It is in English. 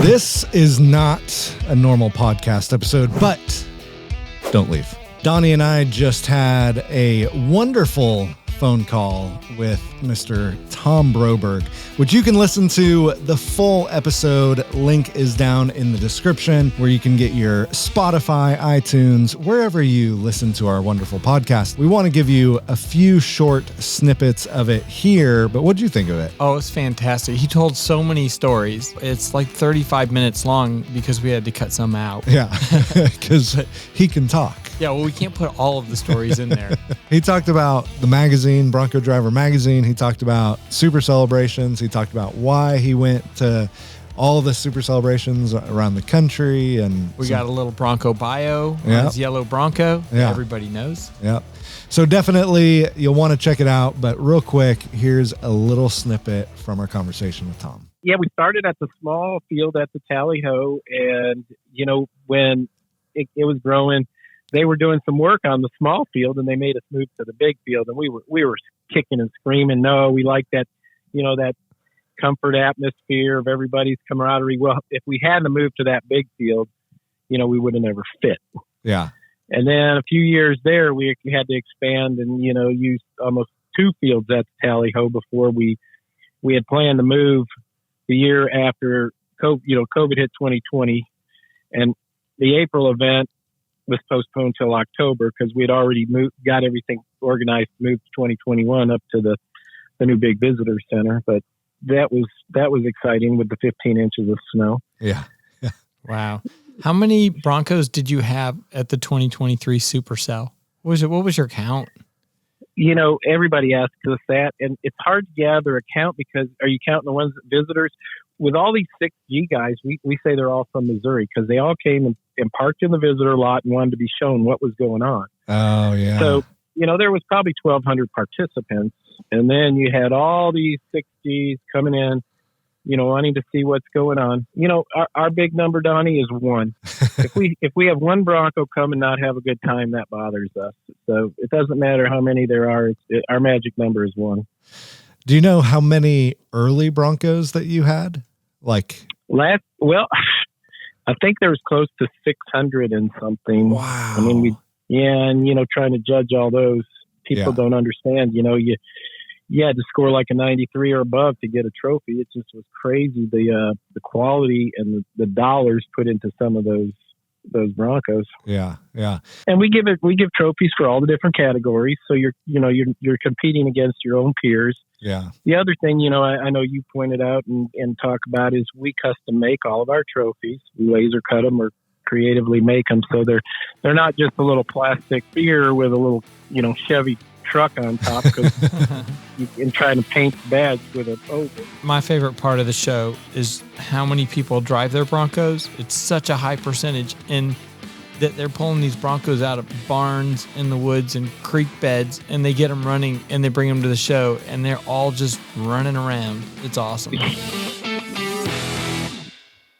This is not a normal podcast episode, but don't leave. Donnie and I just had a wonderful phone call with Mr. Tom Broberg, which you can listen to the full episode. Link is down in the description where you can get your Spotify, iTunes, wherever you listen to our wonderful podcast. We want to give you a few short snippets of it here, but what did you think of it? Oh, it's fantastic. He told so many stories. It's like 35 minutes long because we had to cut some out. Yeah, because he can talk. Yeah, well, we can't put all of the stories in there. He talked about the magazine, Bronco Driver Magazine. He talked about super celebrations. He talked about why he went to all the super celebrations around the country. And we got a little Bronco bio on his yellow Bronco. Yeah. Everybody knows. Yep. So definitely you'll want to check it out. But real quick, here's a little snippet from our conversation with Tom. Yeah, we started at the small field at the Tally Ho. And, you know, when it was growing, they were doing some work on the small field and they made us move to the big field. And we were kicking and screaming. No, we like that, you know, that comfort atmosphere of everybody's camaraderie. Well, if we hadn't moved to that big field, you know, we would have never fit. Yeah. And then a few years there, we had to expand and, you know, use almost two fields at the Tally Ho before we had planned to move the year after COVID, you know, COVID hit 2020 and the April event was postponed till October because we had already got everything organized to move to 2021 up to the new big visitor center. But that was exciting with the 15 inches of snow. Yeah. Wow. How many Broncos did you have at the 2023 Supercell? What was your count? You know, everybody asks us that, and it's hard to gather a count because are you counting the ones that visitors? With all these 6G guys, we say they're all from Missouri because they all came and parked in the visitor lot and wanted to be shown what was going on. Oh, yeah. So, you know, there was probably 1,200 participants. And then you had all these 6Gs coming in, you know, wanting to see what's going on. You know, our big number, Donnie, is one. If we have one Bronco come and not have a good time, that bothers us. So it doesn't matter how many there are. Our magic number is one. Do you know how many early Broncos that you had? I think there was close to 600 and something. Wow. I mean, and, you know, trying to judge all those, people don't understand, you know, you had to score like a 93 or above to get a trophy. It just was crazy. The quality and the dollars put into some of those Broncos. Yeah. Yeah. And we give trophies for all the different categories. So you're competing against your own peers. Yeah. The other thing, you know, I know you pointed out and talk about is we custom make all of our trophies. We laser cut them or creatively make them. So they're not just a little plastic beer with a little, you know, Chevy truck on top and trying to paint the badge with a oval. My favorite part of the show is how many people drive their Broncos. It's such a high percentage, and that they're pulling these Broncos out of barns in the woods and creek beds, and they get them running and they bring them to the show, and they're all just running around. It's awesome.